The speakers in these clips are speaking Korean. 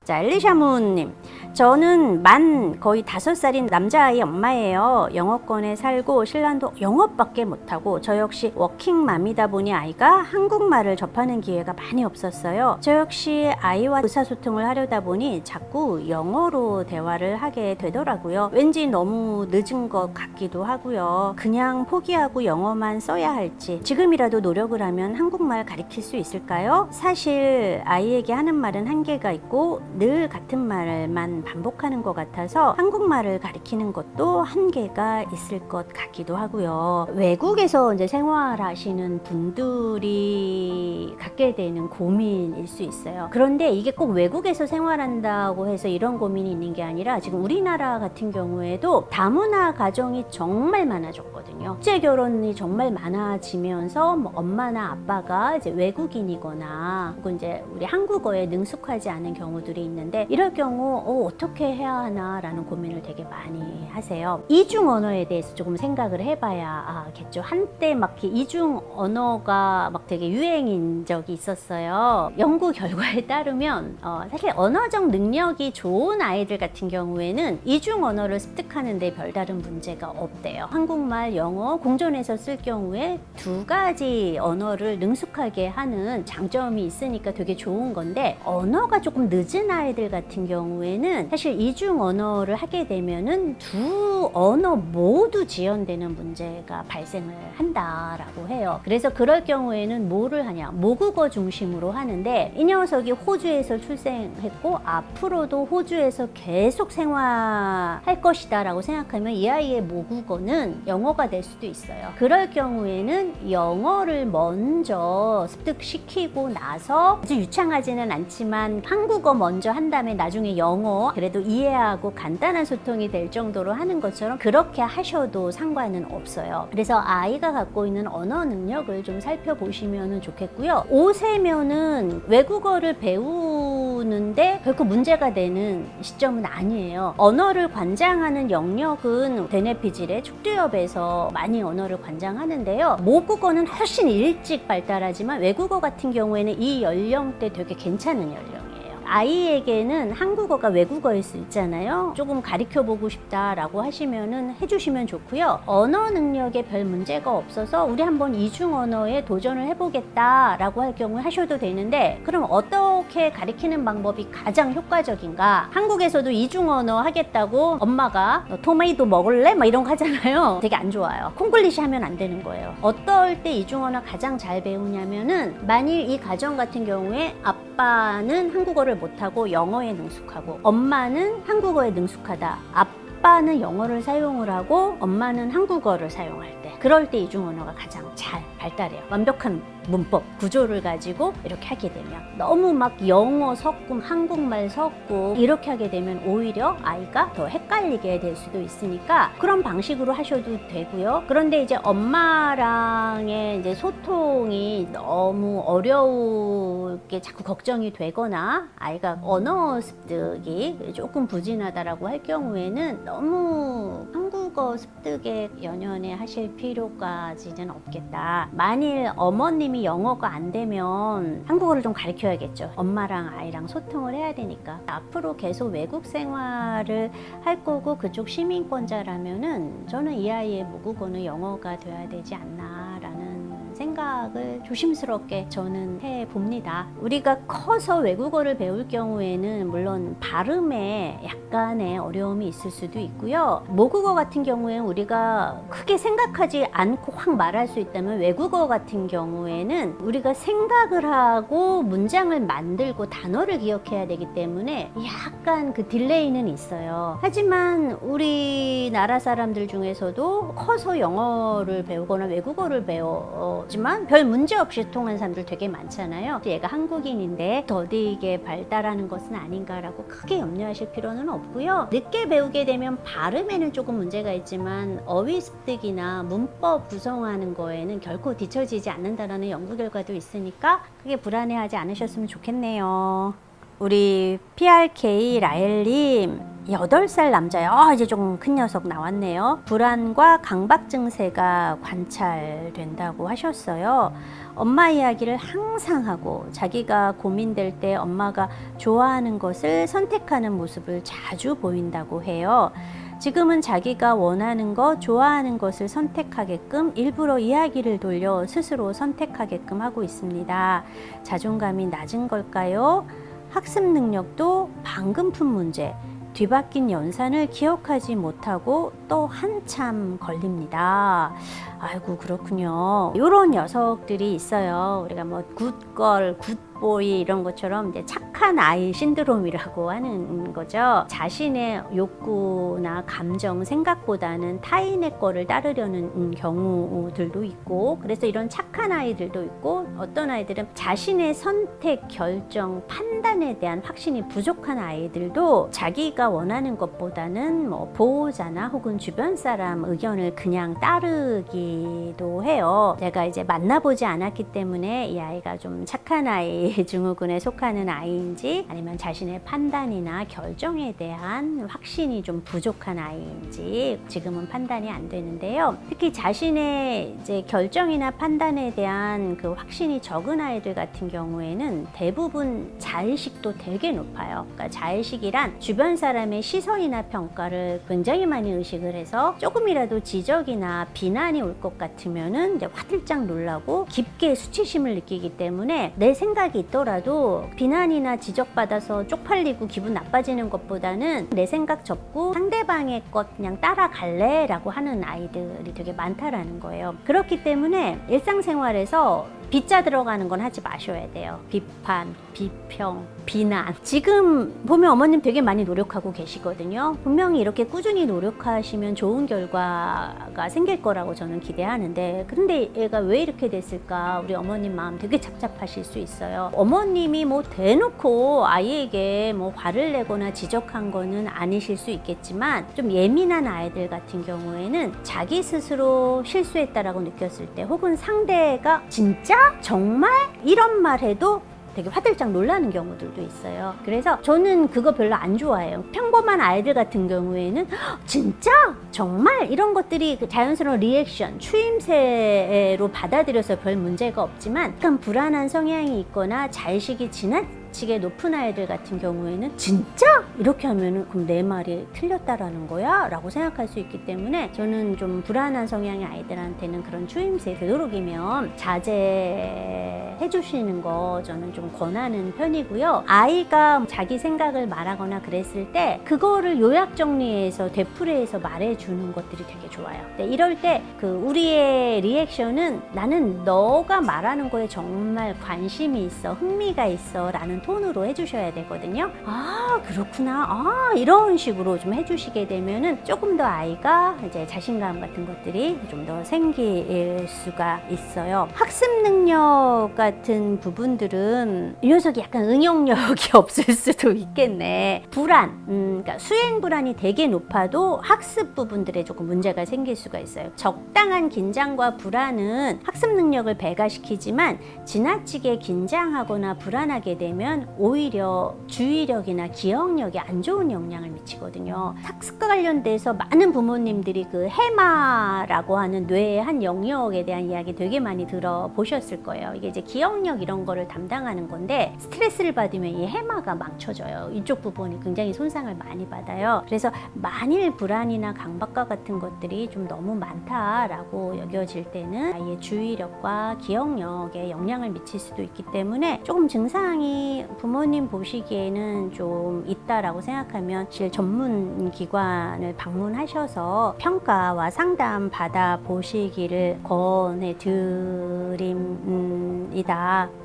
자, 엘리샤문님, 저는 만 거의 5살인 남자아이 엄마예요. 영어권에 살고 신랑도 영어밖에 못하고 저 역시 워킹맘이다 보니 아이가 한국말을 접하는 기회가 많이 없었어요. 저 역시 아이와 의사소통을 하려다 보니 자꾸 영어로 대화를 하게 되더라고요. 왠지 너무 늦은 것 같기도 하고요. 그냥 포기하고 영어만 써야 할지, 지금이라도 노력을 하면 한국말 가르칠 수 있을까요? 사실 아이에게 하는 말은 한계가 있고 늘 같은 말만 반복하는 것 같아서 한국말을 가르치는 것도 한계가 있을 것 같기도 하고요. 외국에서 이제 생활하시는 분들이 갖게 되는 고민일 수 있어요. 그런데 이게 꼭 외국에서 생활한다고 해서 이런 고민이 있는 게 아니라 지금 우리나라 같은 경우에도 다문화 가정이 정말 많아졌거든요. 국제 결혼이 정말 많아지면서 뭐 엄마나 아빠가 이제 외국인이거나 혹은 이제 우리 한국어에 능숙하지 않은 경우들이 있는데, 이럴 경우 어떻게 해야 하나 라는 고민을 되게 많이 하세요. 이중 언어에 대해서 조금 생각을 해봐야 겠죠. 한때 막 이중 언어가 막 되게 유행인 적이 있었어요. 연구 결과에 따르면 사실 언어적 능력이 좋은 아이들 같은 경우에는 이중 언어를 습득하는데 별다른 문제가 없대요. 한국말, 영어 공존해서 쓸 경우에 두 가지 언어를 능숙하게 하는 장점이 있으니까 되게 좋은 건데, 언어가 조금 늦은 아이들 같은 경우에는 사실 이중 언어를 하게 되면은 두 언어 모두 지연되는 문제가 발생을 한다라고 해요. 그래서 그럴 경우에는 뭐를 하냐, 모국어 중심으로 하는데, 이 녀석이 호주에서 출생했고 앞으로도 호주에서 계속 생활할 것이다 라고 생각하면 이 아이의 모국어는 영어가 될 수도 있어요. 그럴 경우에는 영어를 먼저 습득시키고 나서, 아주 유창하지는 않지만 한국어 먼저 한 다음에 나중에 영어, 그래도 이해하고 간단한 소통이 될 정도로 하는 것처럼 그렇게 하셔도 상관은 없어요. 그래서 아이가 갖고 있는 언어 능력을 좀 살펴보시면 좋겠고요. 5세면은 외국어를 배우는데 결코 문제가 되는 시점은 아니에요. 언어를 관장하는 영역은 대뇌피질의 축두엽에서 많이 언어를 관장하는데요. 모국어는 훨씬 일찍 발달하지만 외국어 같은 경우에는 이 연령대 되게 괜찮은 연령이에요. 아이에게는 한국어가 외국어일 수 있잖아요. 조금 가르쳐보고 싶다라고 하시면은 해주시면 좋고요. 언어 능력에 별 문제가 없어서 우리 한번 이중 언어에 도전을 해보겠다라고 할 경우에 하셔도 되는데, 그럼 어떻게 가르치는 방법이 가장 효과적인가? 한국에서도 이중 언어 하겠다고 엄마가 너 토마토 먹을래? 막 이런 거 하잖아요. 되게 안 좋아요. 콩글리시 하면 안 되는 거예요. 어떨 때 이중 언어 가장 잘 배우냐면은, 만일 이 가정 같은 경우에 아빠는 한국어를 못하고 영어에 능숙하고 엄마는 한국어에 능숙하다, 아빠는 영어를 사용을 하고 엄마는 한국어를 사용할 때, 그럴 때 이중 언어가 가장 잘 발달해요. 완벽한 문법 구조를 가지고 이렇게 하게 되면, 너무 막 영어 섞고 한국말 섞고 이렇게 하게 되면 오히려 아이가 더 헷갈리게 될 수도 있으니까 그런 방식으로 하셔도 되고요. 그런데 이제 엄마랑의 이제 소통이 너무 어려우게 자꾸 걱정이 되거나 아이가 언어 습득이 조금 부진하다라고 할 경우에는 너무 한국어 습득에 연연해 하실 필요까지는 없겠다. 만일 어머님이 영어가 안 되면 한국어를 좀 가르쳐야겠죠. 엄마랑 아이랑 소통을 해야 되니까. 앞으로 계속 외국 생활을 할 거고 그쪽 시민권자라면은 저는 이 아이의 모국어는 영어가 돼야 되지 않나라는 생각을 조심스럽게 저는 해봅니다. 우리가 커서 외국어를 배울 경우에는 물론 발음에 약간의 어려움이 있을 수도 있고요. 모국어 같은 경우에는 우리가 크게 생각하지 않고 확 말할 수 있다면, 외국어 같은 경우에는 우리가 생각을 하고 문장을 만들고 단어를 기억해야 되기 때문에 약간 그 딜레이는 있어요. 하지만 우리나라 사람들 중에서도 커서 영어를 배우거나 외국어를 배우지만 별 문제 없이 통한 사람들 되게 많잖아요. 얘가 한국인인데 더디게 발달하는 것은 아닌가라고 크게 염려하실 필요는 없고요. 늦게 배우게 되면 발음에는 조금 문제가 있지만 어휘 습득이나 문법 구성하는 거에는 결코 뒤처지지 않는다라는 연구 결과도 있으니까 크게 불안해하지 않으셨으면 좋겠네요. 우리 PRK 라엘님, 8살 남자예요. 이제 좀 큰 녀석 나왔네요. 불안과 강박 증세가 관찰된다고 하셨어요. 엄마 이야기를 항상 하고 자기가 고민될 때 엄마가 좋아하는 것을 선택하는 모습을 자주 보인다고 해요. 지금은 자기가 원하는 것, 좋아하는 것을 선택하게끔 일부러 이야기를 돌려 스스로 선택하게끔 하고 있습니다. 자존감이 낮은 걸까요? 학습 능력도 방금 푼 문제, 뒤바뀐 연산을 기억하지 못하고 또 한참 걸립니다. 아이고 그렇군요. 이런 녀석들이 있어요. 우리가 뭐 굿걸, 굿보이 이런 것처럼 이제 착한 아이 신드롬이라고 하는 거죠. 자신의 욕구나 감정, 생각보다는 타인의 거를 따르려는 경우들도 있고, 그래서 이런 착한 아이들도 있고, 어떤 아이들은 자신의 선택, 결정, 판단에 대한 확신이 부족한 아이들도 자기가 원하는 것보다는 뭐 보호자나 혹은 주변 사람 의견을 그냥 따르기도 해요. 제가 이제 만나보지 않았기 때문에 이 아이가 좀 착한 아이 증후군에 속하는 아이인지 아니면 자신의 판단이나 결정에 대한 확신이 좀 부족한 아이인지 지금은 판단이 안 되는데요. 특히 자신의 이제 결정이나 판단에 대한 그 확신이 적은 아이들 같은 경우에는 대부분 자의식도 되게 높아요. 그러니까 자의식이란 주변 사람의 시선이나 평가를 굉장히 많이 의식을 해서 조금이라도 지적이나 비난이 올 것 같으면은 이제 화들짝 놀라고 깊게 수치심을 느끼기 때문에 내 생각이 있더라도 비난이나 지적받아서 쪽팔리고 기분 나빠지는 것보다는 내 생각 접고 상대방의 것 그냥 따라갈래 라고 하는 아이들이 되게 많다라는 거예요. 그렇기 때문에 일상생활에서 빗자 들어가는 건 하지 마셔야 돼요. 비판, 비평, 비난. 지금 보면 어머님 되게 많이 노력하고 계시거든요. 분명히 이렇게 꾸준히 노력하시면 좋은 결과가 생길 거라고 저는 기대하는데, 그런데 얘가 왜 이렇게 됐을까? 우리 어머님 마음 되게 착잡하실 수 있어요. 어머님이 뭐 대놓고 아이에게 뭐 화를 내거나 지적한 거는 아니실 수 있겠지만, 좀 예민한 아이들 같은 경우에는 자기 스스로 실수했다라고 느꼈을 때, 혹은 상대가 진짜? 정말? 이런 말 해도 되게 화들짝 놀라는 경우들도 있어요. 그래서 저는 그거 별로 안 좋아해요. 평범한 아이들 같은 경우에는 진짜? 정말? 이런 것들이 그 자연스러운 리액션, 추임새로 받아들여서 별 문제가 없지만, 약간 불안한 성향이 있거나 자의식이 지나치게 높은 아이들 같은 경우에는 진짜? 이렇게 하면은 그럼 내 말이 틀렸다라는 거야? 라고 생각할 수 있기 때문에 저는 좀 불안한 성향의 아이들한테는 그런 추임새 되도록이면 자제해 주시는 거 저는 좀 권하는 편이고요. 아이가 자기 생각을 말하거나 그랬을 때 그거를 요약 정리해서 되풀이해서 말해주는 것들이 되게 좋아요. 이럴 때 그 우리의 리액션은 나는 너가 말하는 거에 정말 관심이 있어, 흥미가 있어 라는 톤으로 해주셔야 되거든요. 아 그렇구나, 이런 식으로 좀 해주시게 되면은 조금 더 아이가 이제 자신감 같은 것들이 좀 더 생길 수가 있어요. 학습 능력 같은 부분들은 이 녀석이 약간 응용력이 없을 수도 있겠네. 불안, 그러니까 수행 불안이 되게 높아도 학습 부분들에 조금 문제가 생길 수가 있어요. 적당한 긴장과 불안은 학습 능력을 배가시키지만 지나치게 긴장하거나 불안하게 되면 오히려 주의력이나 기억력에 안 좋은 영향을 미치거든요. 학습과 관련돼서 많은 부모님들이 그 해마라고 하는 뇌의 한 영역에 대한 이야기 되게 많이 들어보셨을 거예요. 이게 이제 기억력 이런 거를 담당하는 건데, 스트레스를 받으면 이 해마가 망쳐져요. 이쪽 부분이 굉장히 손상을 많이 받아요. 그래서 만일 불안이나 강박과 같은 것들이 좀 너무 많다라고 여겨질 때는 아이의 주의력과 기억력에 영향을 미칠 수도 있기 때문에 조금 증상이 부모님 보시기에는 좀 있다라고 생각하면 실 전문 기관을 방문하셔서 평가와 상담 받아 보시기를 권해드립니다.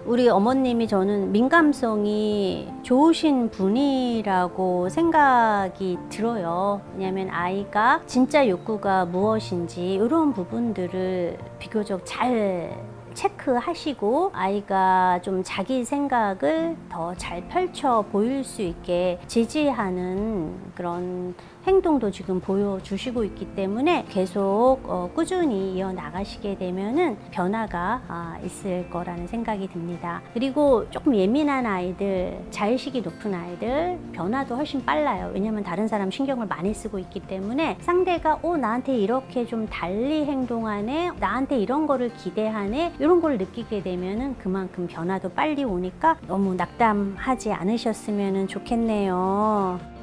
우리 어머님이 저는 민감성이 좋으신 분이라고 생각이 들어요. 왜냐하면 아이가 진짜 욕구가 무엇인지 이런 부분들을 비교적 잘 체크하시고 아이가 좀 자기 생각을 더 잘 펼쳐 보일 수 있게 지지하는 그런 행동도 지금 보여주시고 있기 때문에 계속 꾸준히 이어나가시게 되면은 변화가 있을 거라는 생각이 듭니다. 그리고 조금 예민한 아이들, 자의식이 높은 아이들 변화도 훨씬 빨라요. 왜냐면 다른 사람 신경을 많이 쓰고 있기 때문에 상대가 나한테 이렇게 좀 달리 행동하네, 나한테 이런 거를 기대하네, 이런 걸 느끼게 되면은 그만큼 변화도 빨리 오니까 너무 낙담하지 않으셨으면 좋겠네요.